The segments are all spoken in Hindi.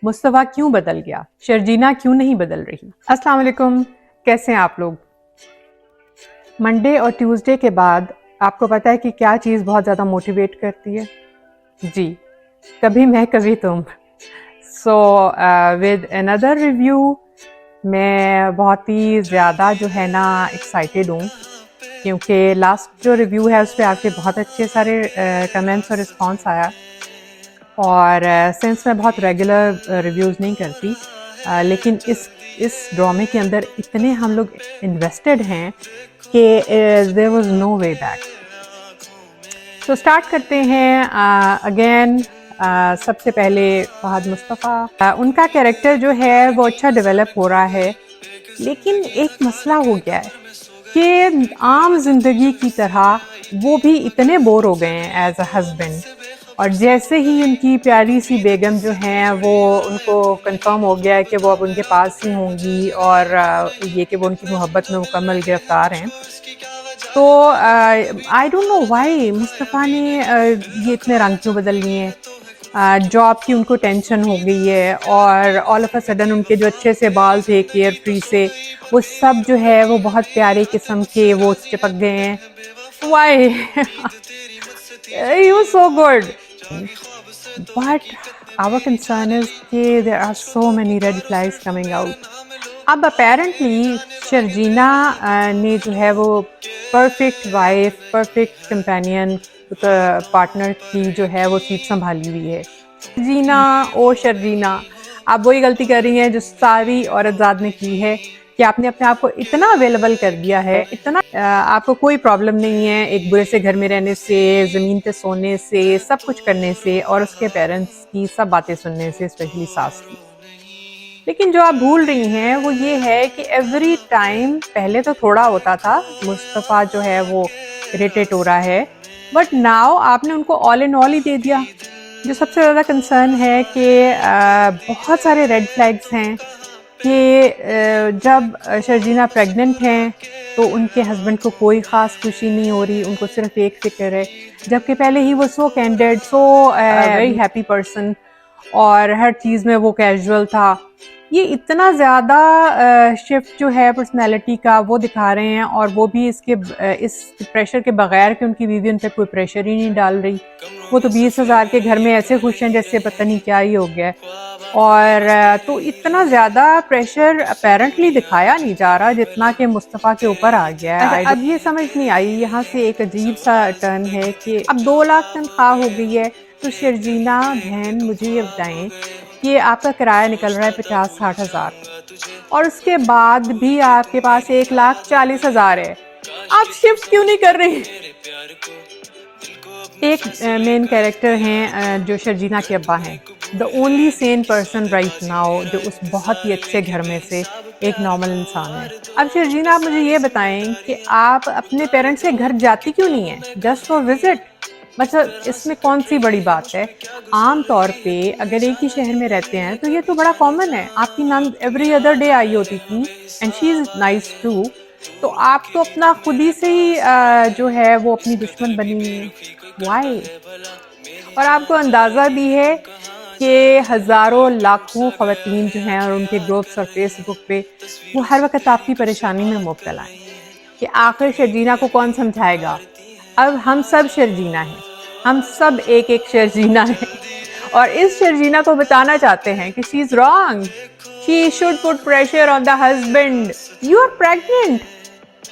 मुस्तफ़ा क्यों बदल गया, शर्जीना क्यों नहीं बदल रही। अस्सलाम वालेकुम, कैसे हैं आप लोग। मंडे और ट्यूसडे के बाद आपको पता है कि क्या चीज़ बहुत ज़्यादा मोटिवेट करती है? जी, कभी मैं कभी तुम। सो विद अनदर रिव्यू मैं बहुत ही ज़्यादा जो है ना एक्साइटेड हूँ, क्योंकि लास्ट जो रिव्यू है उस पर आपके बहुत अच्छे सारे कमेंट्स और रिस्पॉन्स आया। और सिंस मैं बहुत रेगुलर रिव्यूज़ नहीं करती, लेकिन इस ड्रामे के अंदर इतने हम लोग इन्वेस्टेड हैं कि there was no way back. तो स्टार्ट करते हैं अगेन। सबसे पहले फहद मुस्तफ़ा, उनका कैरेक्टर जो है वो अच्छा डेवलप हो रहा है, लेकिन एक मसला हो गया है कि आम जिंदगी की तरह वो भी इतने बोर हो गए हैं एज अ हस्बैंड। और जैसे ही उनकी प्यारी सी बेगम जो हैं वो उनको कंफर्म हो गया है कि वो अब उनके पास ही होंगी और ये कि वो उनकी मोहब्बत में मुकम्मल गिरफ्तार हैं, तो I don't know why Mustafa ने ये इतने रंग क्यों बदल लिए हैं। जॉब की उनको टेंशन हो गई है और ऑल ऑफ अ सडन उनके जो अच्छे से बाल थे केयर फ्री से, वो सब जो है वो बहुत प्यारे किस्म के वो चिपक गए हैं। Why he was so good, but our concern is कि there are so many red flags coming out. अब अपेरेंटली शर्जीना ने जो है वो perfect wife, perfect companion partner की जो है वो सीट संभाली हुई है। शर्जीना ओ शर्जीना, आप वही गलती कर रही हैं जो सारी औरतजाद ने की है कि आपने अपने आप को इतना अवेलेबल कर दिया है, इतना आपको कोई प्रॉब्लम नहीं है एक बुरे से घर में रहने से, ज़मीन पे सोने से, सब कुछ करने से और उसके पेरेंट्स की सब बातें सुनने से, स्पेशली सास की। लेकिन जो आप भूल रही हैं वो ये है कि एवरी टाइम, पहले तो थोड़ा होता था, मुस्तफ़ा जो है वो इरिटेट हो रहा है, बट नाउ आपने उनको ऑल इन ऑल ही दे दिया। जो सबसे ज़्यादा कंसर्न है कि बहुत सारे रेड फ्लैग्स हैं कि जब शर्जीना प्रेग्नेंट हैं तो उनके हस्बैंड को कोई ख़ास खुशी नहीं हो रही, उनको सिर्फ एक फिक्र है, जबकि पहले ही वो so candid, so very happy person और हर चीज़ में वो कैजुअल था। ये इतना ज़्यादा शिफ्ट जो है पर्सनैलिटी का वो दिखा रहे हैं, और वो भी इस प्रेशर के बगैर कि उनकी बीवी उन पर कोई प्रेशर ही नहीं डाल रही। वो तो 20,000 के घर में ऐसे खुश हैं जैसे पता नहीं क्या ही हो गया है। और तो इतना ज़्यादा प्रेशर अपेरेंटली दिखाया नहीं जा रहा जितना कि मुस्तफ़ा के ऊपर आ गया है। अब ये समझ नहीं आई, यहाँ से एक अजीब सा टर्न है कि अब 2 लाख तनख्वाह हो गई है, तो शर्जीना बहन मुझे ये बताएं कि आपका किराया निकल रहा है 50-60 हज़ार, और उसके बाद भी आपके पास 1,40,000 है, आप शिफ्ट क्यों नहीं कर रहे? एक मेन कैरेक्टर हैं जो शर्जीना के अब्बा हैं, the only Sen person right now, जो उस बहुत ही अच्छे घर में से एक नॉर्मल इंसान है। अब शर्जीना, आप मुझे ये बताएं कि आप अपने पेरेंट्स के घर जाती क्यों नहीं है, जस्ट फॉर विजिट? मतलब इसमें कौन सी बड़ी बात है? आम तौर पे अगर एक ही शहर में रहते हैं तो ये तो बड़ा कॉमन है। आपकी नंद एवरी अदर डे आई होती थी and she is nice too, तो आप तो अपना खुद ही से ही जो है वो अपनी दुश्मन बनी हुई है। वाई? और आपको अंदाज़ा भी है कि हज़ारों लाखों ख़वातीन जो हैं और उनके ग्रुप्स और फेसबुक पे वो हर वक्त आपकी परेशानी में मुब्तला हैं कि आखिर शर्जीना को कौन समझाएगा। अब हम सब शर्जीना हैं, हम सब एक एक शर्जीना हैं, और इस शर्जीना को बताना चाहते हैं कि she is wrong, she should put pressure on the husband. You are pregnant,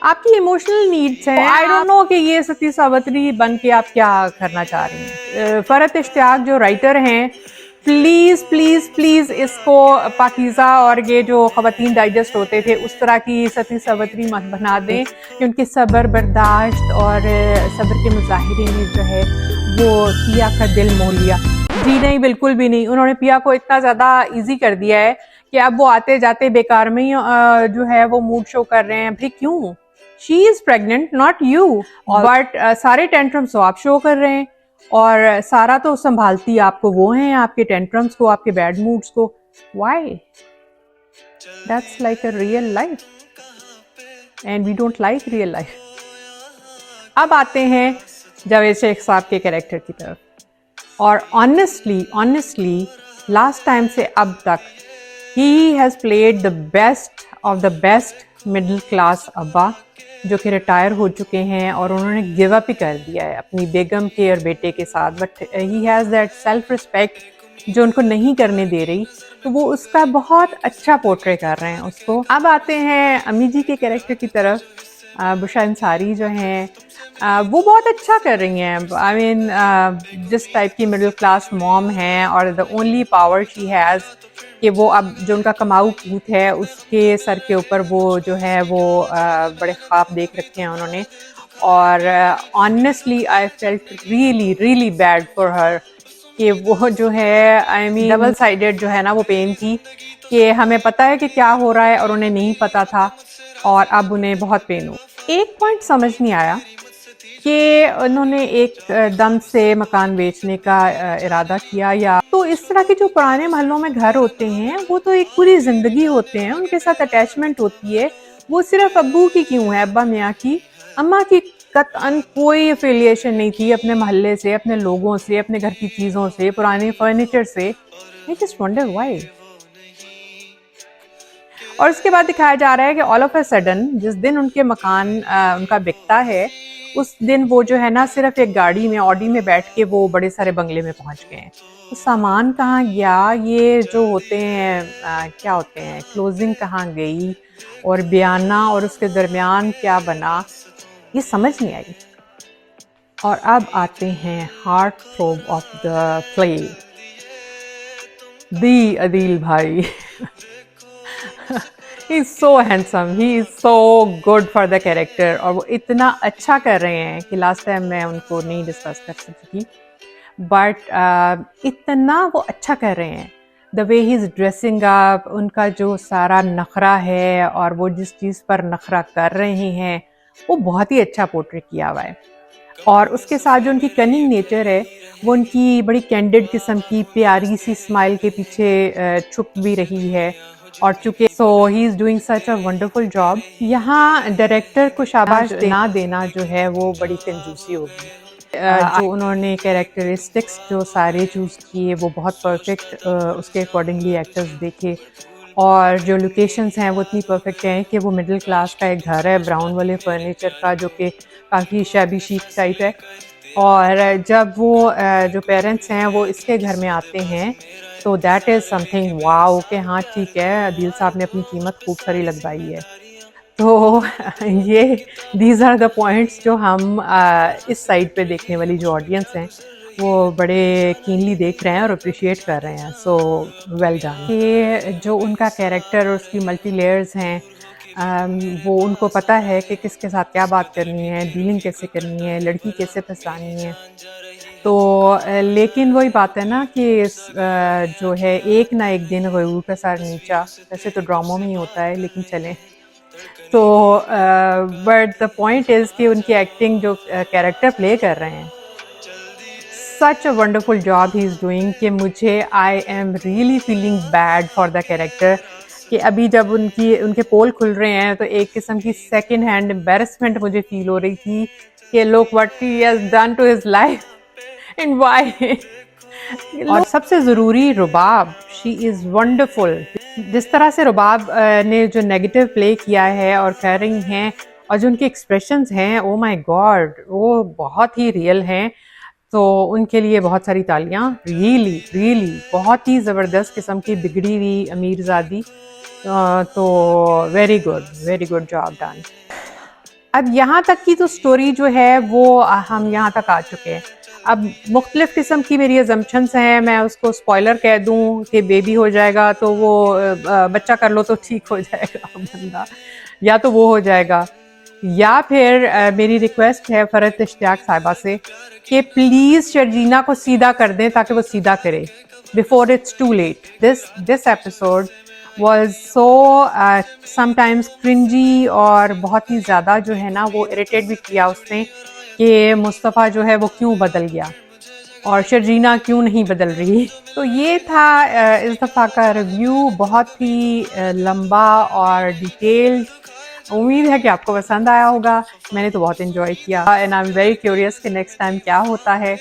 आपकी इमोशनल नीड्स हैं। आई डोंट नो कि ये सती सावित्री बन के आप क्या करना चाह रही हैं। फरहत इश्तियाक जो राइटर हैं, प्लीज़ प्लीज़ प्लीज़ इसको पाकीज़ा और ये जो ख़वातीन डाइजेस्ट होते थे उस तरह की सती सावित्री मत बना दें कि उनके सब्र बर्दाश्त और सब्र के मुजाहिरे में जो है वो पिया का दिल मोह लिया। जी नहीं, बिल्कुल भी नहीं। उन्होंने पिया को इतना ज़्यादा ईजी कर दिया है कि अब वो आते जाते बेकार में ही जो है वो मूड शो कर रहे हैं। भाई क्यों? She is pregnant, not you, but सारे टेंट्रम्स तो आप शो कर रहे हैं, और सारा तो संभालती आपको वो हैं, आपके टेंट्रम्स को, आपके बैड मूड्स को। Why? That's like a real life and we don't like real life. अब आते हैं जावेद शेख साहब के कैरेक्टर की तरफ, और ऑनेस्टली लास्ट टाइम से अब तक he has played the best of the best middle class अब्बा, जो कि रिटायर हो चुके हैं और उन्होंने गिव अप ही कर दिया है अपनी बेगम के और बेटे के साथ। But he has that self respect जो उनको नहीं करने दे रही, तो वो उसका बहुत अच्छा पोर्ट्रे कर रहे हैं उसको। अब आते हैं अम्मी जी के कैरेक्टर की तरफ। बुशरा अंसारी जो हैं वो बहुत अच्छा कर रही हैं। आई मीन जिस टाइप की मिडिल क्लास मॉम हैं और the only power she has कि वो अब जो उनका कमाऊ पूत है उसके सर के ऊपर वो जो है वो बड़े ख्वाब देख रखे हैं उन्होंने। और honestly I felt really really bad for her कि वो जो है आई मीन डबल साइडेड जो है ना वो पेन थी कि हमें पता है कि क्या हो रहा है और उन्हें नहीं पता था और अब उन्हें बहुत पेन हो। एक पॉइंट समझ नहीं आया कि उन्होंने एक दम से मकान बेचने का इरादा किया, या तो इस तरह के जो पुराने महलों में घर होते हैं वो तो एक पूरी ज़िंदगी होते हैं, उनके साथ अटैचमेंट होती है। वो सिर्फ अब्बू की क्यों है, अब्बा मियाँ की? अम्मा की कतअन कोई एफिलिएशन नहीं थी अपने महल्ले से, अपने लोगों से, अपने घर की चीज़ों से, पुराने फर्नीचर से। I just wonder why. और उसके बाद दिखाया जा रहा है कि ऑल ऑफ अ सडन जिस दिन उनके मकान उनका बिकता है, उस दिन वो जो है ना सिर्फ एक गाड़ी में, ऑडी में बैठ के वो बड़े सारे बंगले में पहुंच गए हैं। तो सामान कहाँ गया, ये जो होते हैं क्या होते हैं, क्लोजिंग कहाँ गई और बयाना और उसके दरमियान क्या बना, ये समझ नहीं आई। और अब आते हैं हार्ट थ्रोब ऑफ द प्ले, दी अदील भाई। He is so handsome, he is so good for the character, और वो इतना अच्छा कर रहे हैं कि लास्ट टाइम मैं उनको नहीं डिस्कस कर सकी, बट इतना वो अच्छा कर रहे हैं। The way he is dressing up, उनका जो सारा नखरा है और वो जिस चीज़ पर नखरा कर रहे हैं वो बहुत ही अच्छा पोर्ट्रेट किया हुआ है। और उसके साथ जो उनकी कनिंग नेचर है वो उनकी बड़ी कैंडिड किस्म की प्यारी सी स्माइल के पीछे छुप भी रही है। और चूंकि so he is doing such a wonderful job. यहाँ डायरेक्टर को शाबाश ना देना जो है वो बड़ी कंजूसी होगी। जो उन्होंने कैरेक्टरिस्टिक्स जो सारे चूज़ किए वो बहुत परफेक्ट, उसके अकॉर्डिंगली एक्टर्स देखे, और जो लोकेशंस हैं वो इतनी परफेक्ट हैं कि वो मिडिल क्लास का एक घर है ब्राउन वाले फर्नीचर का, जो कि काफ़ी शैबी शीक टाइप है। और जब वो जो पेरेंट्स हैं वो इसके घर में आते हैं तो दैट इज़ समथिंग वाओ कि हाँ ठीक है, अदील साहब ने अपनी कीमत खूब सारी लगवाई है। तो ये दीज आर द पॉइंट्स जो हम इस साइड पे देखने वाली जो ऑडियंस हैं वो बड़े कीनली देख रहे हैं और अप्रिशिएट कर रहे हैं। So well done. ये जो उनका कैरेक्टर और उसकी मल्टी लेयर्स हैं, वो उनको पता है कि किसके साथ क्या बात करनी है, डीलिंग कैसे करनी है, लड़की कैसे फंसानी है। तो लेकिन वही बात है ना कि जो है एक ना एक दिन गरूर का सर नीचा, वैसे तो ड्रामों में ही होता है लेकिन चलें। तो बट द पॉइंट इज़ कि उनकी एक्टिंग जो कैरेक्टर प्ले कर रहे हैं, such a wonderful job he is doing कि मुझे I am really feeling bad for the character कि अभी जब उनके पोल खुल रहे हैं तो एक किस्म की सेकंड हैंड एम्बेरसमेंट मुझे फील हो रही थी कि लोग what he has done to his life and why. और सबसे ज़रूरी रुबाब, शी इज़ वंडरफुल। जिस तरह से रुबाब ने जो नेगेटिव प्ले किया है और कर रही हैं, और जो उनके एक्सप्रेशंस हैं, ओ माय गॉड, वो बहुत ही रियल हैं। तो उनके लिए बहुत सारी तालियां, रियली रियली बहुत ही ज़बरदस्त किस्म की बिगड़ी हुई अमीरजादी। तो वेरी गुड जॉब डन। अब यहाँ तक की तो स्टोरी जो है वो हम यहाँ तक आ चुके हैं। अब मुख्तलिफ़ किस्म की मेरी अजम्पशंस हैं, मैं उसको स्पॉइलर कह दूँ कि बेबी हो जाएगा तो वो बच्चा कर लो तो ठीक हो जाएगा बंदा, या तो वो हो जाएगा, या फिर मेरी रिक्वेस्ट है फ़रत इश्तियाक साहिबा से कि प्लीज़ शर्जीना को सीधा कर दें ताकि वो सीधा करे before it's too late. This episode was so sometimes cringy, और बहुत ही ज़्यादा जो है ना वो इरिटेट भी किया उसने कि मुस्तफ़ा जो है वो क्यों बदल गया और शर्जीना क्यों नहीं बदल रही। तो ये था इस दफ़ा का रिव्यू, बहुत ही लंबा और डिटेल्ड। उम्मीद है कि आपको पसंद आया होगा। मैंने तो बहुत इन्जॉय किया and I am very curious कि नेक्स्ट टाइम क्या होता है।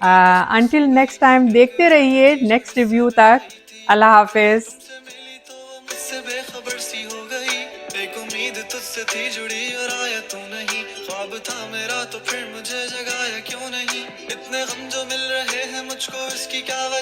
अंटिल नेक्स्ट टाइम देखते रहिए नेक्स्ट रिव्यू तक। अल्लाह हाफिज। मुझसे बेखबर सी हो गई, एक उम्मीद तुझसे थी जुड़ी और आया तू नहीं, ख्वाब था मेरा तो फिर मुझे जगाया क्यों नहीं, इतने गम जो मिल रहे हैं मुझको इसकी क्या वजह।